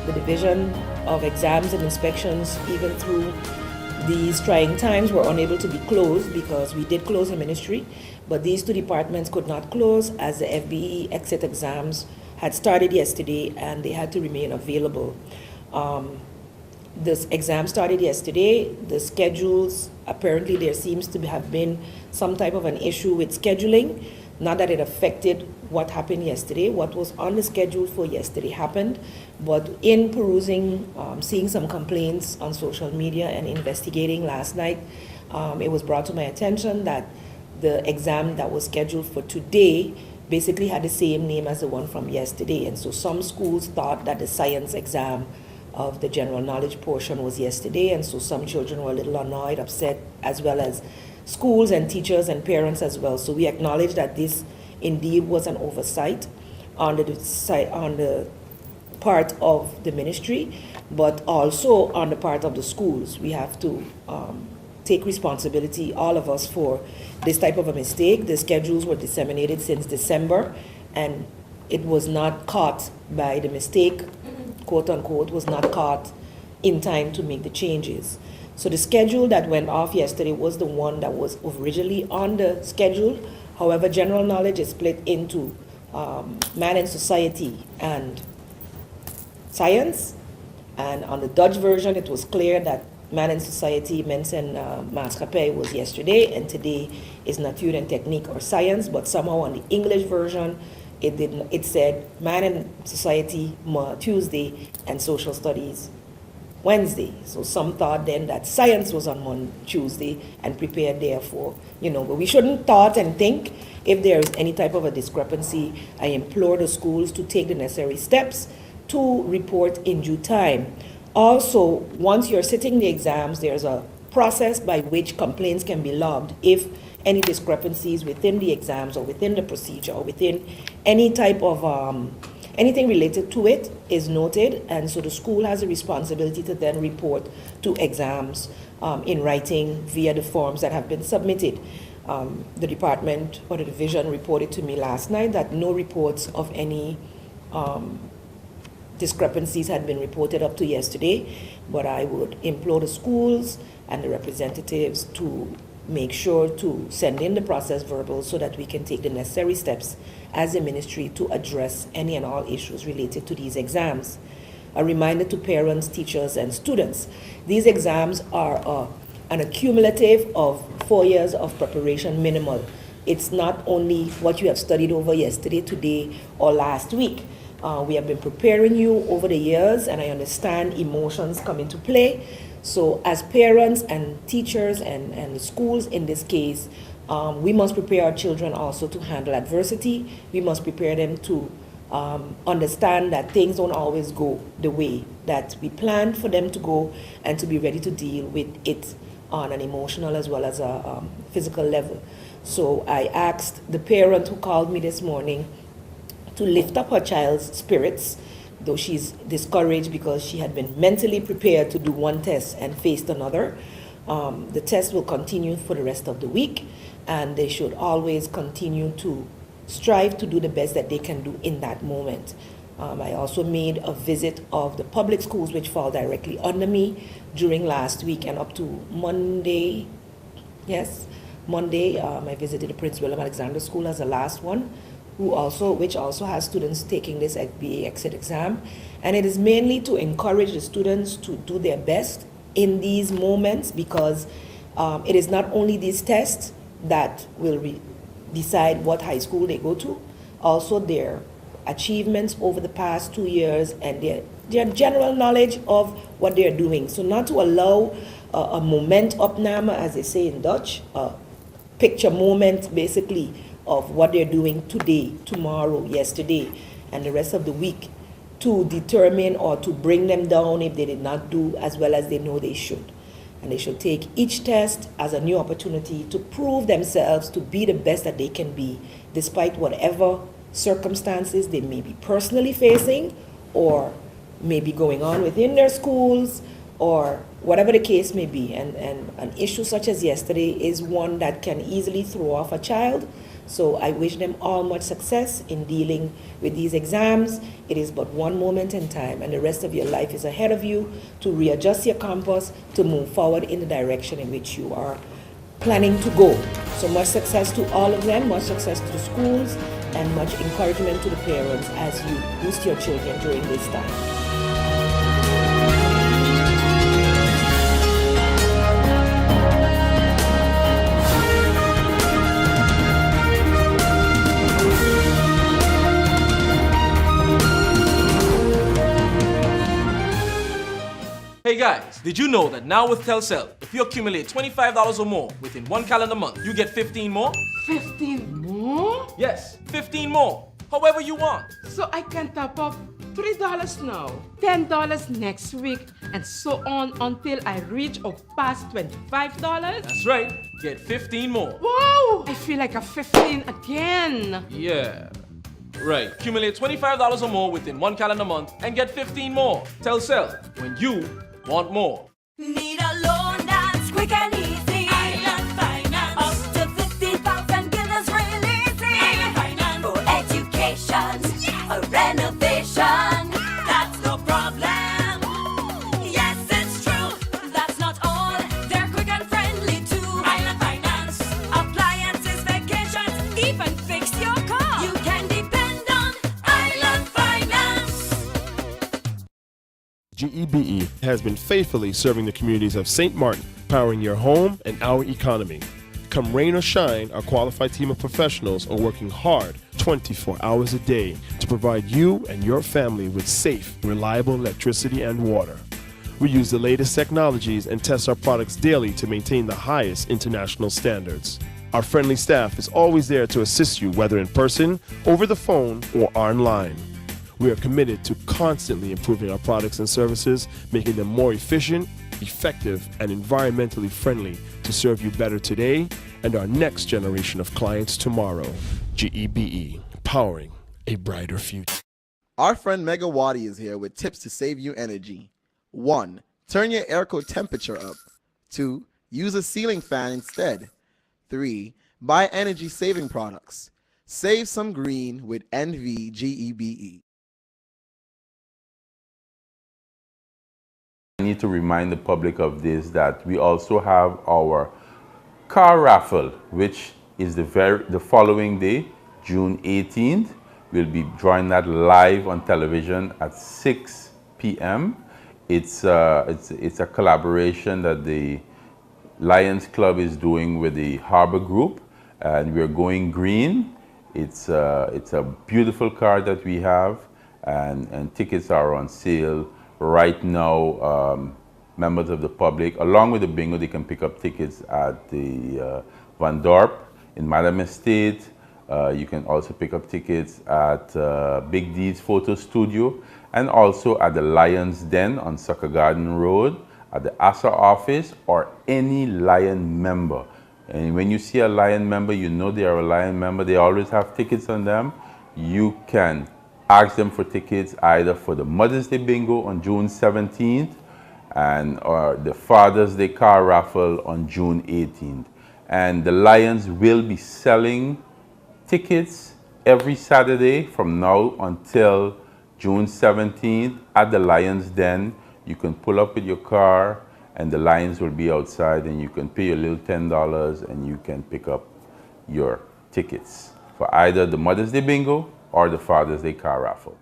the Division of Exams and Inspections, even through these trying times, were unable to be closed because we did close the ministry, but these two departments could not close as the FBE exit exams had started yesterday and they had to remain available. This exam started yesterday. The schedules, apparently there seems to have been some type of an issue with scheduling. Not that it affected what happened yesterday. What was on the schedule for yesterday happened, but in perusing, seeing some complaints on social media and investigating last night, it was brought to my attention that the exam that was scheduled for today basically had the same name as the one from yesterday. And so some schools thought that the science exam of the general knowledge portion was yesterday, and so some children were a little annoyed, upset, as well as schools and teachers and parents as well. So we acknowledge that this indeed was an oversight on the part of the ministry, but also on the part of the schools. We have to take responsibility, all of us, for this type of a mistake. The schedules were disseminated since December, and it was not caught by the mistake, quote unquote, was not caught in time to make the changes. So the schedule that went off yesterday was the one that was originally on the schedule. However, general knowledge is split into man and society and science. And on the Dutch version, it was clear that man and society, mens en maatschappij, was yesterday, and today is natuur and techniek or science. But somehow on the English version, it said man and society Tuesday and social studies Wednesday. So some thought then that science was on Tuesday and prepared therefore, but we shouldn't thought and think. If there is any type of a discrepancy, I implore the schools to take the necessary steps to report in due time. Also, once you're sitting the exams, there's a process by which complaints can be logged if any discrepancies within the exams or within the procedure or within any type of anything related to it is noted, and so the school has a responsibility to then report to exams in writing via the forms that have been submitted. The department or the division reported to me last night that no reports of any discrepancies had been reported up to yesterday, but I would implore the schools and the representatives to make sure to send in the process verbal so that we can take the necessary steps as a ministry to address any and all issues related to these exams. A reminder to parents, teachers, and students. These exams are an accumulative of 4 years of preparation minimal. It's not only what you have studied over yesterday, today, or last week. We have been preparing you over the years, and I understand emotions come into play. So as parents and teachers and schools in this case, we must prepare our children also to handle adversity. We must prepare them to understand that things don't always go the way that we planned for them to go, and to be ready to deal with it on an emotional as well as a physical level. So I asked the parent who called me this morning to lift up her child's spirits, though she's discouraged because she had been mentally prepared to do one test and faced another. The test will continue for the rest of the week, and they should always continue to strive to do the best that they can do in that moment. I also made a visit of the public schools, which fall directly under me, during last week and up to Monday. Yes, Monday, I visited the Prince William Alexander School as the last one, which also has students taking this FBA exit exam. And it is mainly to encourage the students to do their best in these moments, because it is not only these tests that will decide what high school they go to, also their achievements over the past 2 years and their general knowledge of what they're doing. So not to allow a momentopname, as they say in Dutch, a picture moment basically of what they're doing today, tomorrow, yesterday, and the rest of the week, to determine or to bring them down if they did not do as well as they know they should. And they should take each test as a new opportunity to prove themselves to be the best that they can be, despite whatever circumstances they may be personally facing or may be going on within their schools, or whatever the case may be. And an issue such as yesterday is one that can easily throw off a child, So I wish them all much success in dealing with these exams. It is but one moment in time, and the rest of your life is ahead of you to readjust your compass, to move forward in the direction in which you are planning to go. So much success to all of them, much success to the schools, and much encouragement to the parents as you boost your children during this time. Hey guys, did you know that now with Telcel, if you accumulate $25 or more within one calendar month, you get 15 more? 15 more? Yes, 15 more. However you want. So I can top up $3 now, $10 next week, and so on until I reach or pass $25? That's right. Get 15 more. Wow! I feel like a 15 again. Yeah. Right. Accumulate $25 or more within one calendar month and get 15 more. Telcel, when you want more. Need a loan that's quick and easy. Island Finance. Up to 50,000 guineas real easy. Island Finance. For education, a renovation. That's no problem. Yes, it's true. That's not all. They're quick and friendly too. Island Finance. Appliances, vacations, even fix your car. You can depend on Island Finance. GEBE has been faithfully serving the communities of St. Martin, powering your home and our economy. Come rain or shine, our qualified team of professionals are working hard 24 hours a day to provide you and your family with safe, reliable electricity and water. We use the latest technologies and test our products daily to maintain the highest international standards. Our friendly staff is always there to assist you, whether in person, over the phone, or online. We are committed to constantly improving our products and services, making them more efficient, effective, and environmentally friendly to serve you better today and our next generation of clients tomorrow. GEBE, powering a brighter future. Our friend Megawati is here with tips to save you energy. 1. Turn your airco temperature up. 2. Use a ceiling fan instead. 3. Buy energy-saving products. Save some green with NVGEBE. I need to remind the public of this, that we also have our car raffle, which is the following day, June 18th. We'll be drawing that live on television at 6 p.m. It's a collaboration that the Lions Club is doing with the Harbor Group, and we're going green. It's a beautiful car that we have, and tickets are on sale right now. Members of the public, along with the bingo, they can pick up tickets at the Van Dorp in Madam Estate. You can also pick up tickets at Big D's Photo Studio, and also at the Lions Den on Sucker Garden Road, at the ASA office, or any Lion member. And when you see a Lion member, you know they are a Lion member. They always have tickets on them. You can ask them for tickets either for the Mother's Day Bingo on June 17th or the Father's Day car raffle on June 18th. And the Lions will be selling tickets every Saturday from now until June 17th at the Lions Den. You can pull up with your car and the Lions will be outside, and you can pay a little $10 and you can pick up your tickets for either the Mother's Day Bingo or the Father's Day car raffle.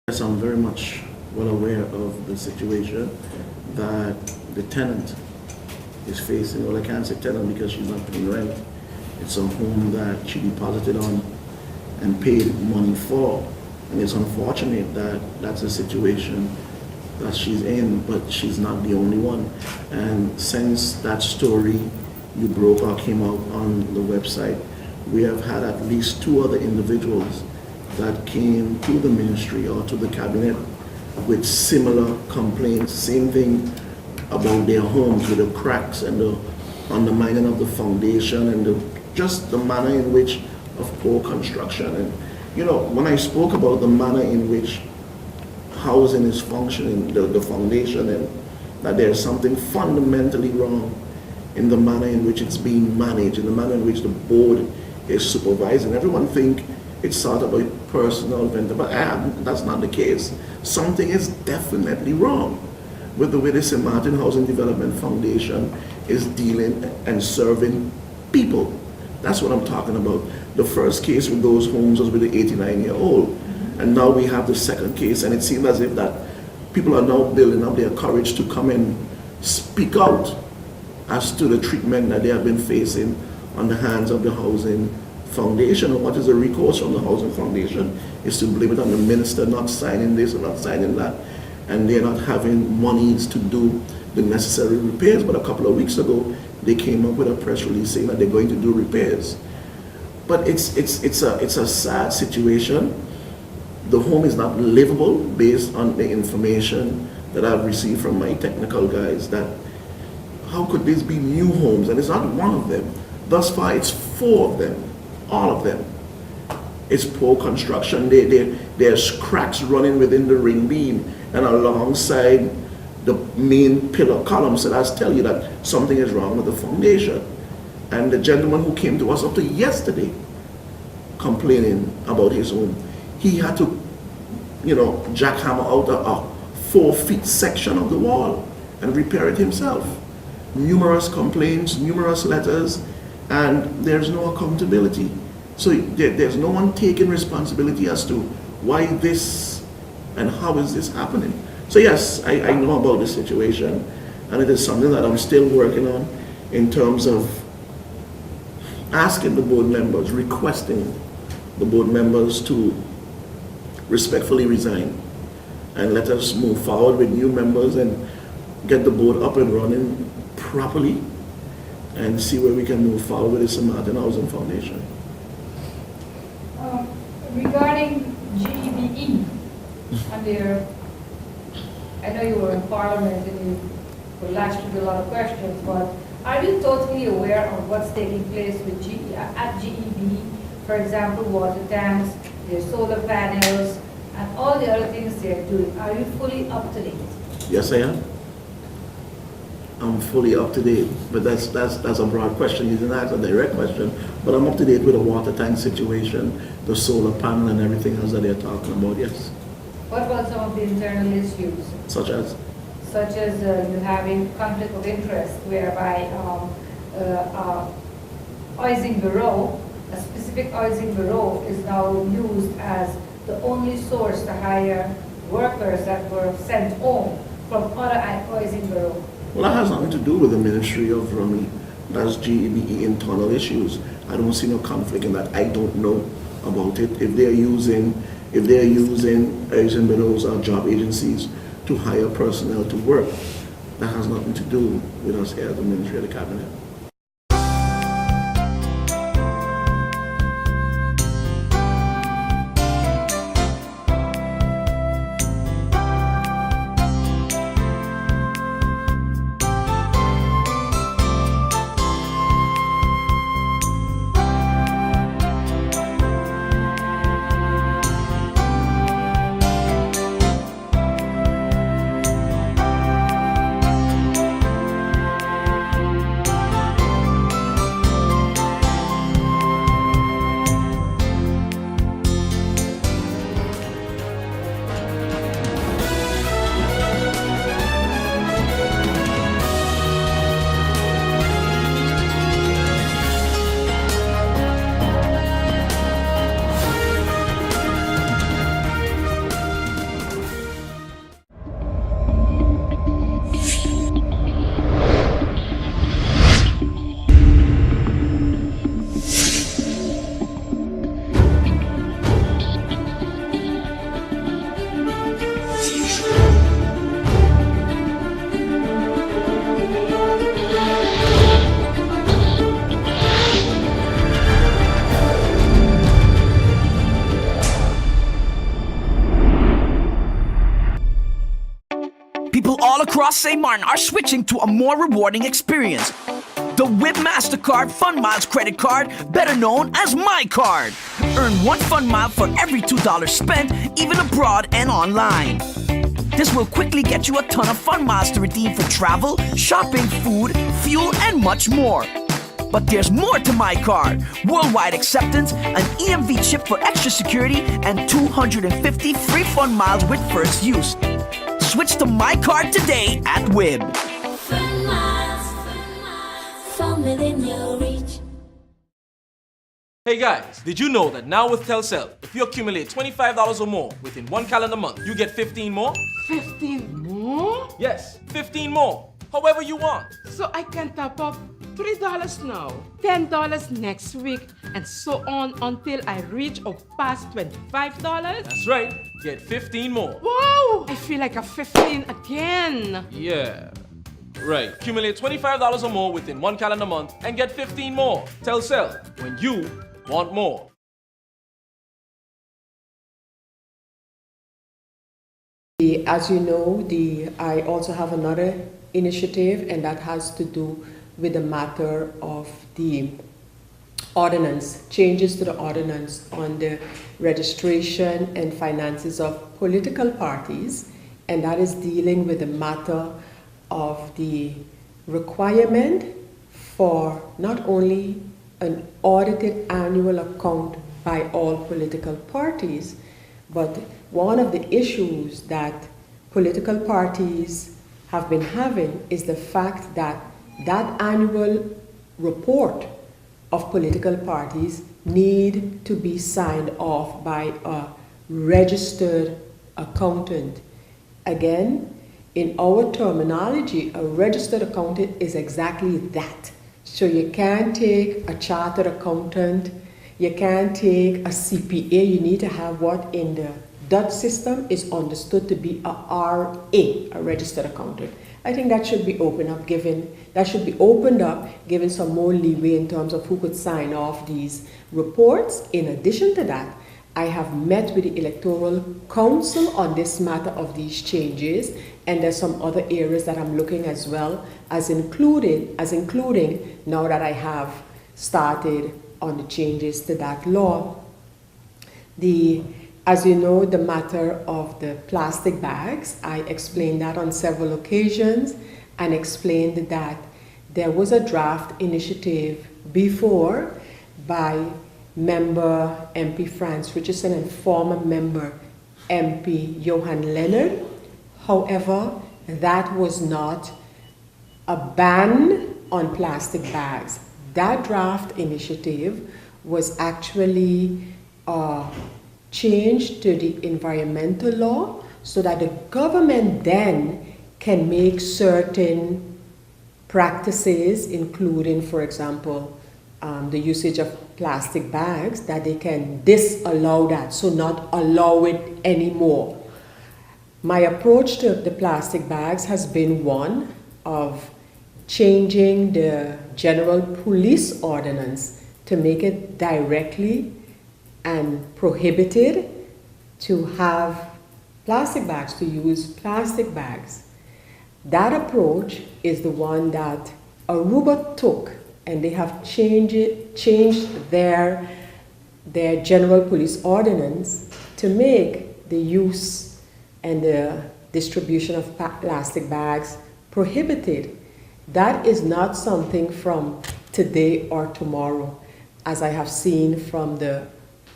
Yes, I'm very much well aware of the situation that the tenant is facing. Well, I can't say tenant because she's not paying rent. It's a home that she deposited on and paid money for. And it's unfortunate that that's a situation that she's in, but she's not the only one. And since that story you broke or came out on the website, we have had at least 2 other individuals that came to the ministry or to the cabinet with similar complaints, same thing about their homes, with the cracks and the undermining of the foundation and just the manner in which of poor construction. And you know, when I spoke about the manner in which housing is functioning, the foundation, and that there's something fundamentally wrong in the manner in which it's being managed, in the manner in which the board is supervising. Everyone think it's sort of a personal venture, but that's not the case. Something is definitely wrong with the way the St. Martin Housing Development Foundation is dealing and serving people. That's what I'm talking about. The first case with those homes was with the 89-year-old. And now we have the second case, and it seems as if that people are now building up their courage to come and speak out as to the treatment that they have been facing on the hands of the Housing Foundation. And what is the recourse from the Housing Foundation is to blame it on the minister not signing this or not signing that, and they're not having monies to do the necessary repairs. But a couple of weeks ago, they came up with a press release saying that they're going to do repairs. But it's a sad situation. The home is not livable based on the information that I've received from my technical guys, that how could these be new homes? And it's not one of them. Thus far, it's 4 of them, all of them. It's poor construction. There's cracks running within the ring beam and alongside the main pillar column. So that's tell you that something is wrong with the foundation. And the gentleman who came to us up to yesterday complaining about his home, he had to, you know, jackhammer out a 4-foot section of the wall and repair it himself. Numerous complaints, numerous letters, and there's no accountability. So there's no one taking responsibility as to why this and how is this happening. So yes, I know about the situation, and it is something that I'm still working on in terms of asking the board members, requesting the board members to respectfully resign and let us move forward with new members and get the board up and running properly and see where we can move forward with the St. Martin Housing Foundation. Regarding GEBE, and I know you were in Parliament and you were lashed with a lot of questions, but are you totally aware of what's taking place with at GEBE? For example, water tanks, their solar panels, and all the other things they're doing. Are you fully up to date? Yes, I am. I'm fully up to date, but that's a broad question. You didn't ask a direct question, but I'm up to date with the water tank situation, the solar panel, and everything else that they're talking about. Yes. What about some of the internal issues? Such as? Such as you having conflict of interest, whereby housing bureau, a specific housing bureau, is now used as the only source to hire workers that were sent home from other housing bureau. Well, that has nothing to do with the Ministry of Rummy. That's GEBE internal issues. I don't see no conflict in that. I don't know about it. If they're using housing bureaus or job agencies to hire personnel to work, that has nothing to do with us here at the Ministry of the Cabinet. St. Martin are switching to a more rewarding experience. The WIB MasterCard Fun Miles credit card, better known as My Card. Earn 1 fun mile for every $2 spent, even abroad and online. This will quickly get you a ton of fun miles to redeem for travel, shopping, food, fuel, and much more. But there's more to My Card. Worldwide acceptance, an EMV chip for extra security, and 250 free fun miles with first use. Switch to My Card today at WIB. Fun miles, from within your reach. Hey guys, did you know that now with Telcel, if you accumulate $25 or more within 1 calendar month, you get 15 more? 15 more? Yes, 15 more. However you want. So I can top up $3 now, $10 next week, and so on until I reach or pass $25? That's right. Get 15 more. Wow! I feel like a 15 again. Yeah. Right. Accumulate $25 or more within 1 calendar month and get 15 more. Telcel, when you want more. As you know, I also have another initiative, and that has to do with the matter of the ordinance, changes to the ordinance on the registration and finances of political parties, and that is dealing with the matter of the requirement for not only an audited annual account by all political parties, but one of the issues that political parties have been having is the fact that that annual report of political parties need to be signed off by a registered accountant. Again, in our terminology, a registered accountant is exactly that. So you can't take a chartered accountant, you can't take a CPA, you need to have what in the Dutch system is understood to be a RA, a registered accountant. I think that should be opened up, given some more leeway in terms of who could sign off these reports. In addition to that, I have met with the Electoral Council on this matter of these changes, and there's some other areas that I'm looking as well as including now that I have started on the changes to that law. As you know, the matter of the plastic bags, I explained that on several occasions and explained that there was a draft initiative before by member MP Franz Richardson and former member MP Johan Leonard. However, that was not a ban on plastic bags. That draft initiative was actually changed to the environmental law so that the government then can make certain practices, including, for example, the usage of plastic bags, that they can disallow that, so not allow it anymore. My approach to the plastic bags has been one of changing the general police ordinance to make it directly and prohibited to have plastic bags, to use plastic bags. That approach is the one that Aruba took, and they have changed their general police ordinance to make the use and the distribution of plastic bags prohibited. That is not something from today or tomorrow, as I have seen from the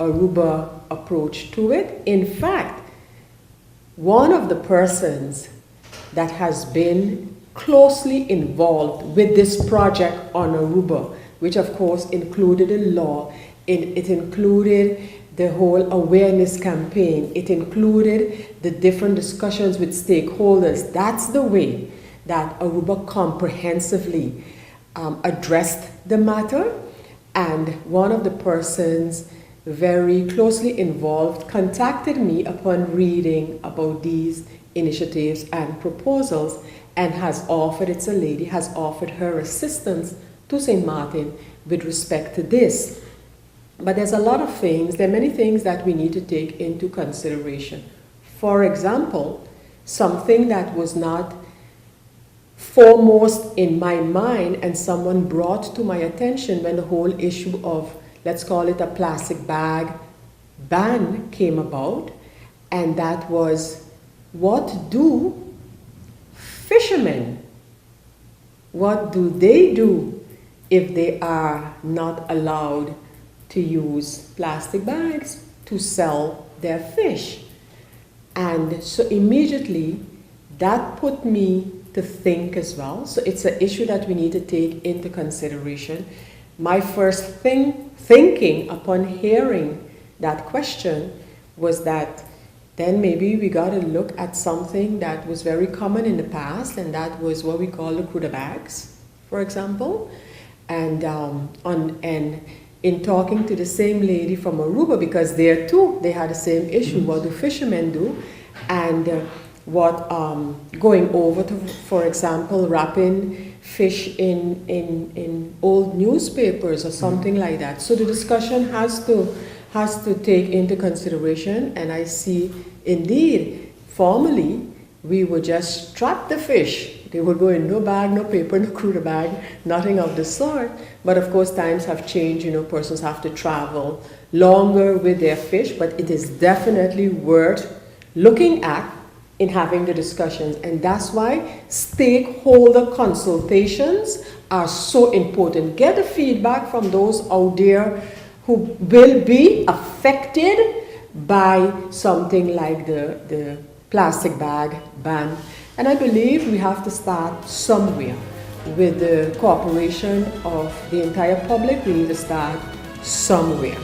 Aruba approach to it. In fact, one of the persons that has been closely involved with this project on Aruba, which of course included a law, it included the whole awareness campaign, it included the different discussions with stakeholders. That's the way that Aruba comprehensively addressed the matter. And one of the persons very closely involved contacted me upon reading about these initiatives and proposals, and has offered, it's a lady, has offered her assistance to St. Martin with respect to this. But there's a lot of things, there are many things that we need to take into consideration. For example, something that was not foremost in my mind and someone brought to my attention when the whole issue of, let's call it a plastic bag ban came about, and that was, what do fishermen, what do they do if they are not allowed to use plastic bags to sell their fish? And so immediately that put me to think as well. So it's an issue that we need to take into consideration. My first thinking upon hearing that question was that then maybe we got to look at something that was very common in the past, and that was what we call the cruder bags, for example. And in talking to the same lady from Aruba, because there too they had the same issue, what do fishermen do? And what going over to, for example, wrapping fish in old newspapers or something like that. So the discussion has to take into consideration, and I see indeed formerly we would just trap the fish. They would go in no bag, no paper, no cruder bag, nothing of the sort. But of course times have changed, persons have to travel longer with their fish, but it is definitely worth looking at in having the discussions. And that's why stakeholder consultations are so important. Get the feedback from those out there who will be affected by something like the plastic bag ban. And I believe we have to start somewhere. With the cooperation of the entire public, we need to start somewhere.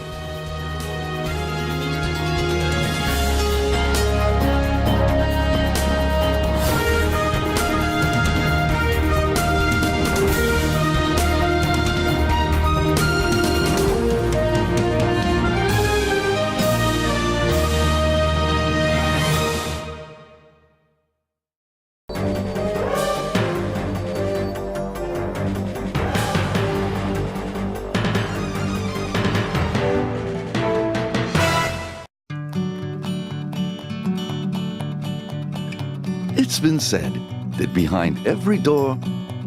It's been said that behind every door,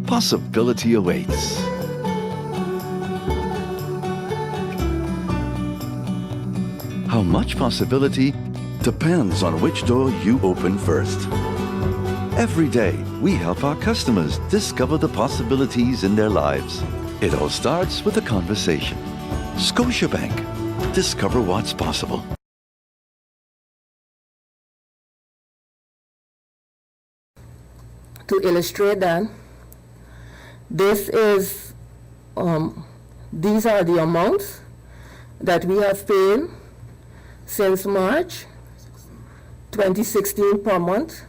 possibility awaits. How much possibility depends on which door you open first. Every day, we help our customers discover the possibilities in their lives. It all starts with a conversation. Scotiabank. Discover what's possible. To illustrate that, this is, these are the amounts that we have paid since March 2016 per month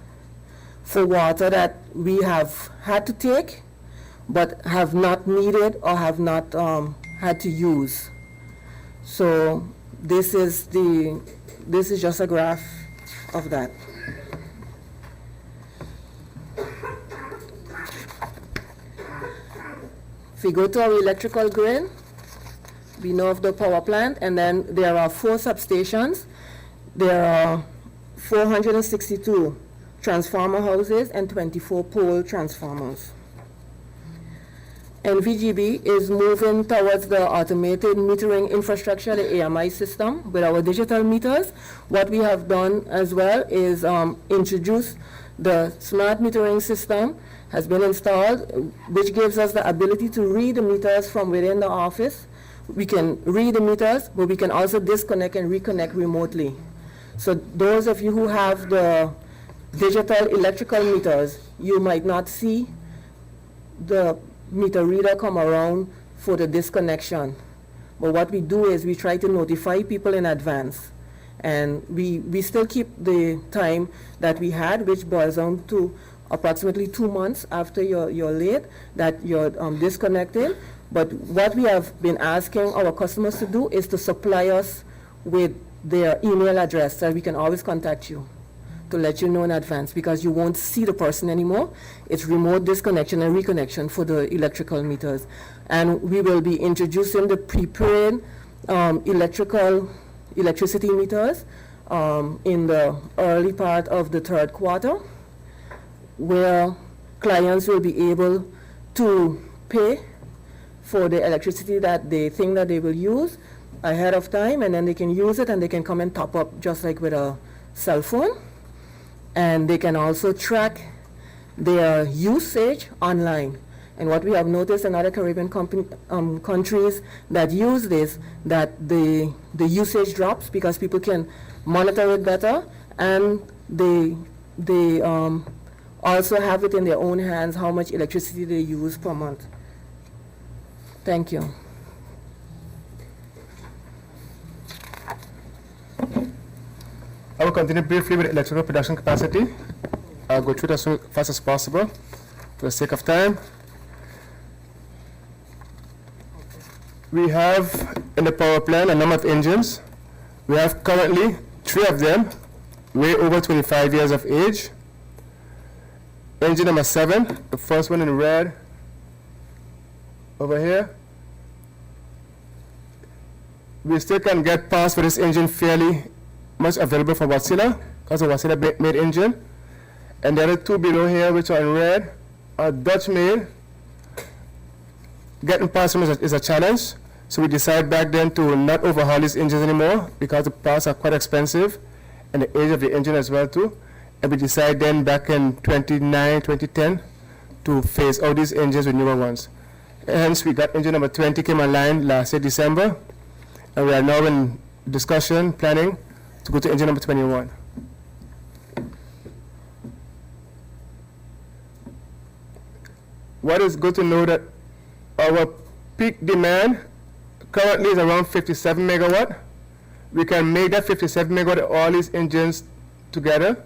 for water that we have had to take but have not needed or have not had to use. So this is just a graph of that. If we go to our electrical grid, we know of the power plant, and then there are 4 substations. There are 462 transformer houses and 24 pole transformers. And VGB is moving towards the automated metering infrastructure, the AMI system, with our digital meters. What we have done as well is introduce the smart metering system has been installed, which gives us the ability to read the meters from within the office. We can read the meters, but we can also disconnect and reconnect remotely. So those of you who have the digital electrical meters, you might not see the meter reader come around for the disconnection. But what we do is we try to notify people in advance. And we still keep the time that we had, which boils down to approximately 2 months after you're late, that you're disconnected. But what we have been asking our customers to do is to supply us with their email address so we can always contact you to let you know in advance, because you won't see the person anymore. It's remote disconnection and reconnection for the electrical meters. And we will be introducing the prepaid electricity meters in the early part of the 3rd quarter, where clients will be able to pay for the electricity that they think that they will use ahead of time, and then they can use it and they can come and top up just like with a cell phone. And they can also track their usage online. And what we have noticed in other Caribbean countries that use this, that the usage drops because people can monitor it better, and they also have it in their own hands how much electricity they use per month. Thank you. I will continue briefly with electrical production capacity. I'll go through it as fast as possible for the sake of time. We have in the power plant a number of engines. We have currently 3 of them, way over 25 years of age. Engine number 7, the first one in red over here. We still can get parts for this engine fairly much available from Wasilla, because of Wasilla made engine. And the other 2 below here, which are in red, are Dutch made. Getting parts from is a challenge, so we decided back then to not overhaul these engines anymore because the parts are quite expensive and the age of the engine as well too. And we decided then back in 2010 to phase out these engines with newer ones. Hence we got engine number 20 came online last year December, and we are now in discussion, planning to go to engine number 21. What is good to know that our peak demand currently is around 57 megawatt. We can make that 57 megawatt all these engines together.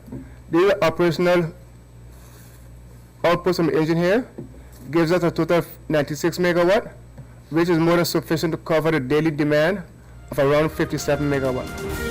These are operational outputs from the engine here. Gives us a total of 96 megawatt, which is more than sufficient to cover the daily demand of around 57 megawatt.